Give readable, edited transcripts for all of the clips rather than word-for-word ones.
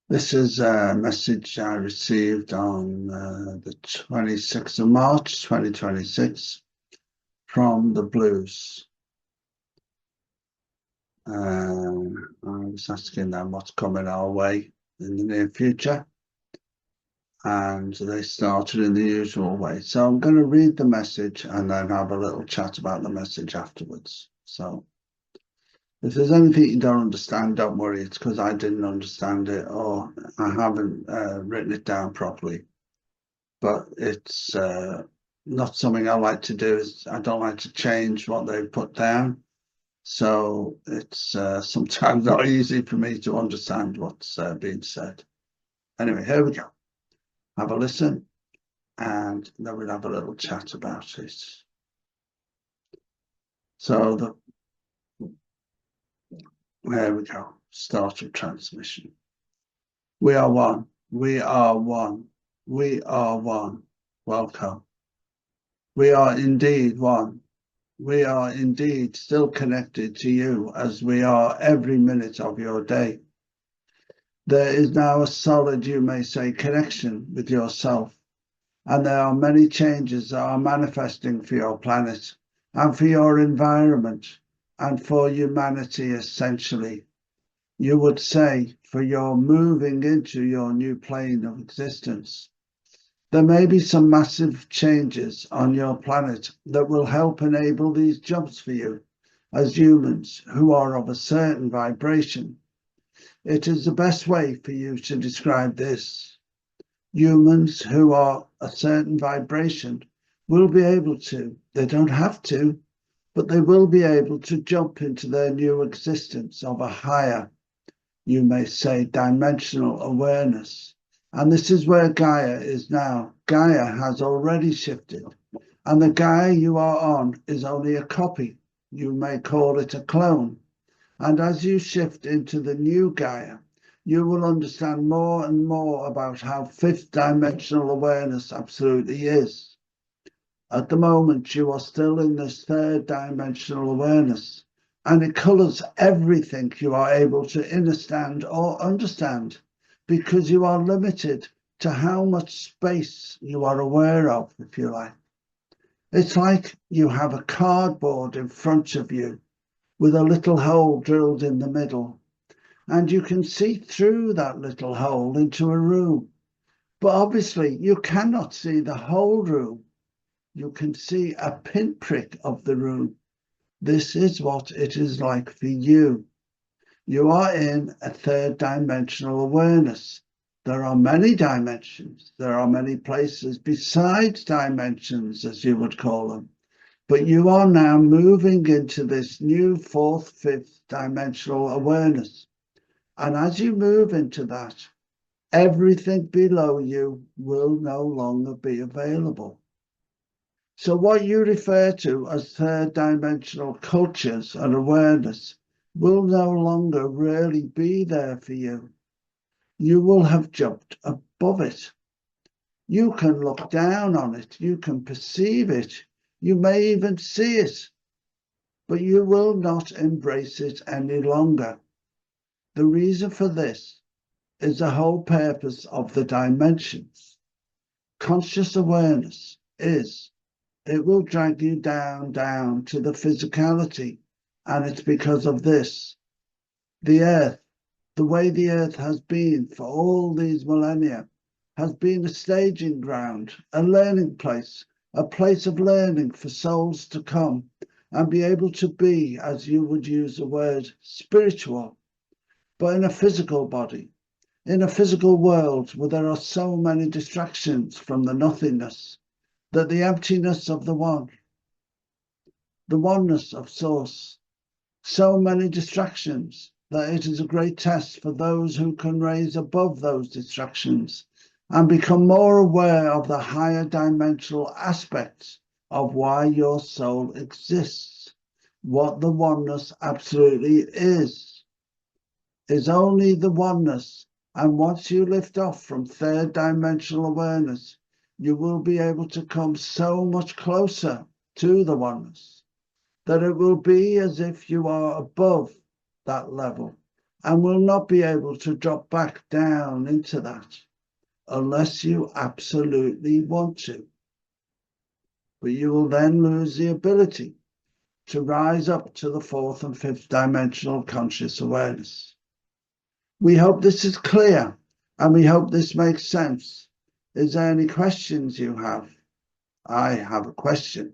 This is a message I received on the 26th of March, 2026 from the Blues. I was asking them what's coming our way in the near future, and they started in the usual way. So I'm going to read the message and then have a little chat about the message afterwards. So if there's anything you don't understand, don't worry. It's because I didn't understand it or I haven't written it down properly. But it's not something I like to do. I don't like to change what they put down. So it's sometimes not easy for me to understand what's being said. Anyway, here we go. Have a listen and then we'll have a little chat about it. So there we go. Start of transmission. We are one. We are one. We are one. Welcome. We are indeed one. We are indeed still connected to you as we are every minute of your day. There is now a solid, you may say, connection with yourself. And there are many changes that are manifesting for your planet and for your environment and for humanity essentially. You would say for your moving into your new plane of existence. There may be some massive changes on your planet that will help enable these jobs for you as humans who are of a certain vibration. It is the best way for you to describe this. Humans who are a certain vibration will be able to, they don't have to, but they will be able to jump into their new existence of a higher, you may say, dimensional awareness. And this is where Gaia is now. Gaia has already shifted. And the Gaia you are on is only a copy. You may call it a clone. And as you shift into the new Gaia, you will understand more and more about how fifth dimensional awareness absolutely is. At the moment, you are still in this third dimensional awareness, and it colors everything you are able to understand or understand, because you are limited to how much space you are aware of, if you like. It's like you have a cardboard in front of you with a little hole drilled in the middle, and you can see through that little hole into a room. But obviously, you cannot see the whole room. You can see a pinprick of the room. This is what it is like for you. You are in a third dimensional awareness. There are many dimensions. There are many places besides dimensions, as you would call them. But you are now moving into this new fourth, fifth dimensional awareness. And as you move into that, everything below you will no longer be available. So what you refer to as third dimensional cultures and awareness will no longer really be there for you. You will have jumped above it. You can look down on it. You can perceive it. You may even see it, but you will not embrace it any longer. The reason for this is the whole purpose of the dimensions. Conscious awareness is, it will drag you down to the physicality. And it's because of this. The earth, the way the earth has been for all these millennia, has been a staging ground, a learning place, a place of learning for souls to come and be able to be, as you would use the word, spiritual, but in a physical body, in a physical world where there are so many distractions from the nothingness, that the emptiness of the one, the oneness of source, so many distractions that it is a great test for those who can raise above those distractions and become more aware of the higher dimensional aspects of why your soul exists, what the oneness absolutely is only the oneness. And once you lift off from third dimensional awareness, you will be able to come so much closer to the oneness that it will be as if you are above that level and will not be able to drop back down into that unless you absolutely want to. But you will then lose the ability to rise up to the fourth and fifth dimensional conscious awareness. We hope this is clear, and we hope this makes sense. Is there any questions you have? I have a question.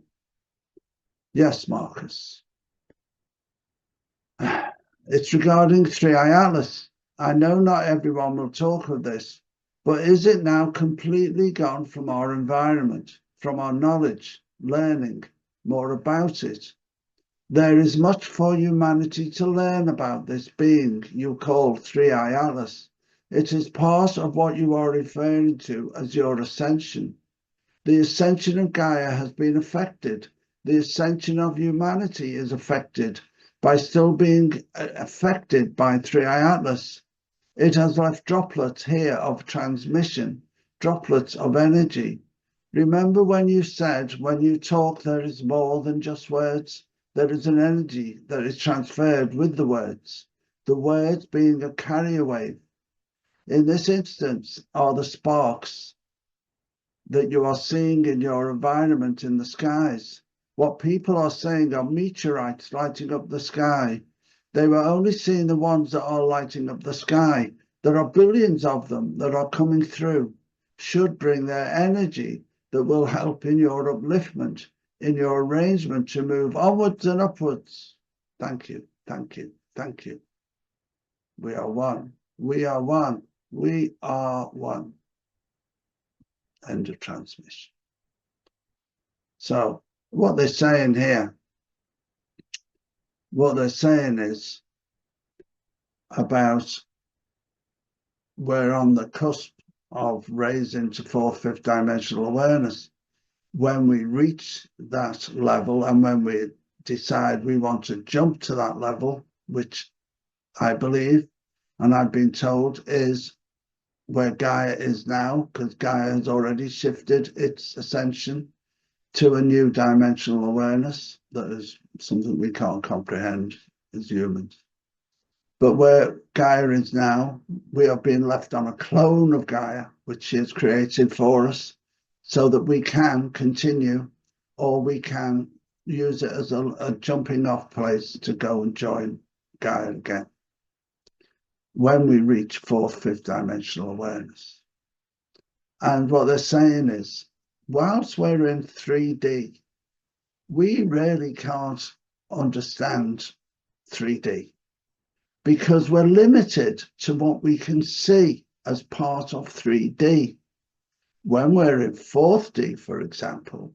Yes, Marcus. It's regarding 3i Atlas. I know not everyone will talk of this, but is it now completely gone from our environment, from our knowledge, learning more about it? There is much for humanity to learn about this being you call 3i Atlas. It is part of what you are referring to as your ascension. The ascension of Gaia has been affected. The ascension of humanity is affected by still being affected by 3i Atlas. It has left droplets here of transmission, droplets of energy. Remember when you said, when you talk, there is more than just words. There is an energy that is transferred with the words being a carrier wave. In this instance are the sparks that you are seeing in your environment in the skies. What people are saying are meteorites lighting up the sky. They were only seeing the ones that are lighting up the sky. There are billions of them that are coming through, should bring their energy that will help in your upliftment, in your arrangement to move onwards and upwards. Thank you, thank you, thank you. We are one, we are one, we are one. End of transmission. So what they're saying here, what they're saying is about we're on the cusp of raising to fourth, fifth dimensional awareness. When we reach that level and when we decide we want to jump to that level, which I believe, and I've been told, is where Gaia is now, because Gaia has already shifted its ascension to a new dimensional awareness that is something we can't comprehend as humans. But where Gaia is now, we are being left on a clone of Gaia, which she has created for us, so that we can continue, or we can use it as a jumping off place to go and join Gaia again when we reach fourth, fifth dimensional awareness. And what they're saying is, whilst we're in 3D, we really can't understand 3D because we're limited to what we can see as part of 3D. When we're in 4D, for example,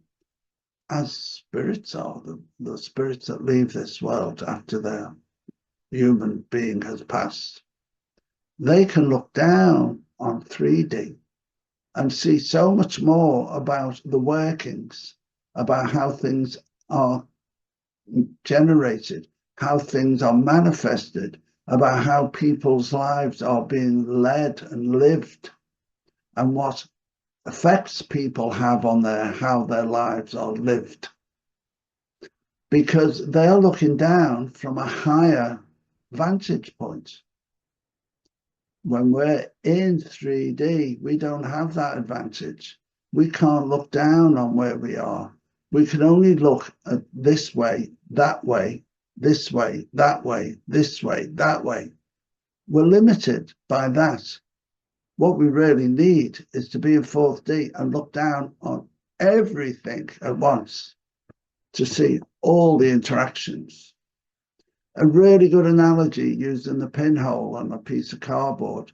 as spirits are, the spirits that leave this world after their human being has passed, they can look down on 3D and see so much more about the workings, about how things are generated, how things are manifested, about how people's lives are being led and lived, and what effects people have on how their lives are lived. Because they are looking down from a higher vantage point. When we're in 3D, we don't have that advantage. We can't look down on where we are. We can only look at this way, that way, this way, that way, this way, that way. We're limited by that. What we really need is to be in 4D and look down on everything at once to see all the interactions. A really good analogy used in the pinhole on a piece of cardboard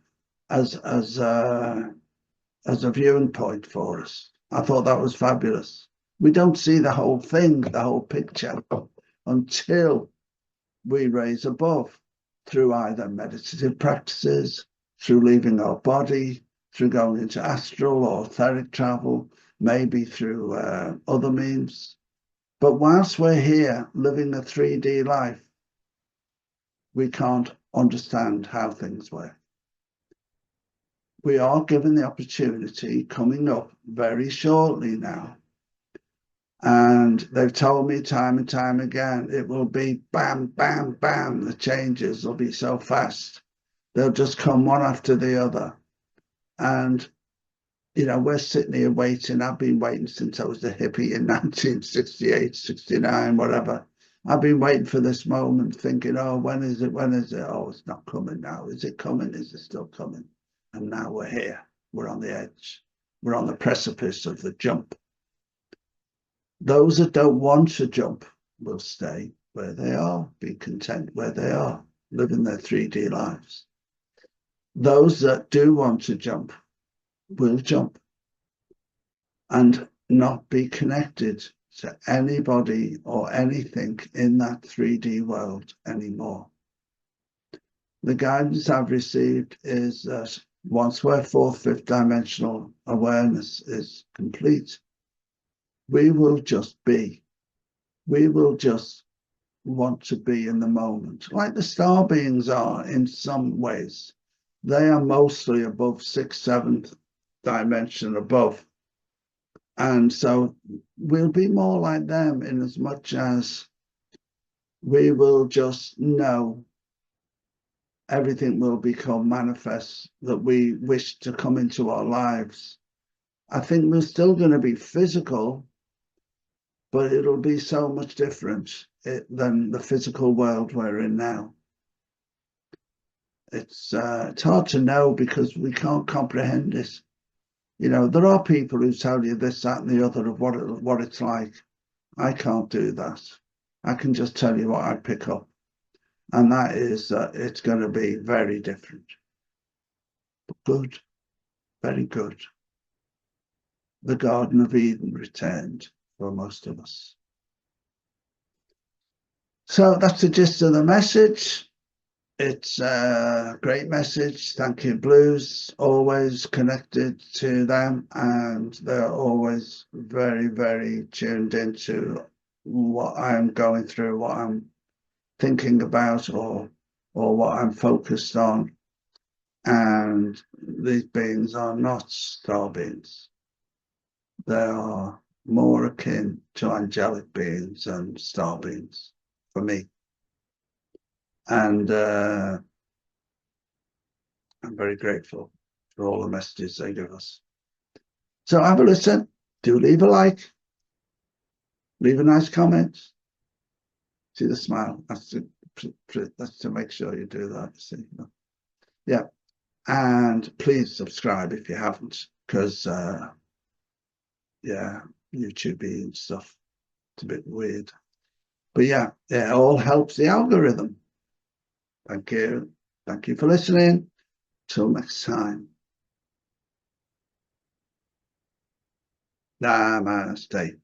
as a viewing point for us. I thought that was fabulous. We don't see the whole thing, the whole picture, until we raise above through either meditative practices, through leaving our body, through going into astral or etheric travel, maybe through other means. But whilst we're here living a 3D life, we can't understand how things work. We are given the opportunity coming up very shortly now. And they've told me time and time again, it will be bam, bam, bam. The changes will be so fast. They'll just come one after the other. And, you know, we're sitting here waiting. I've been waiting since I was a hippie in 1968, 69, whatever. I've been waiting for this moment, thinking, oh, when is it? When is it? Oh, it's not coming now. Is it coming? Is it still coming? And now we're here. We're on the edge. We're on the precipice of the jump. Those that don't want to jump will stay where they are, be content where they are, living their 3D lives. Those that do want to jump will jump and not be connected to anybody or anything in that 3D world anymore. The guidance I've received is that once we're fourth, fifth dimensional awareness is complete, we will just be. We will just want to be in the moment, like the star beings are in some ways. They are mostly above sixth, seventh dimension above. And so we'll be more like them in as much as we will just know everything will become manifest that we wish to come into our lives. I think we're still going to be physical, but it'll be so much different than the physical world we're in now. It's hard to know because we can't comprehend it. You know, there are people who tell you this, that, and the other of what it's like. I can't do that. I can just tell you what I pick up. And that is that it's going to be very different. But good, very good. The Garden of Eden returned for most of us. So that's the gist of the message. It's a great message. Thank you, Blues. Always connected to them, and they're always very, very tuned into what I'm going through, what I'm thinking about, or what I'm focused on. And these beings are not star beings. They are more akin to angelic beings and star beings for me. And I'm very grateful for all the messages they give us. So have a listen. Do leave a like. Leave a nice comment. See the smile. That's to make sure you do that. See, yeah. And please subscribe if you haven't, because yeah, YouTube and stuff. It's a bit weird. But yeah, it all helps the algorithm. Thank you. Thank you for listening. Till next time. Namaste.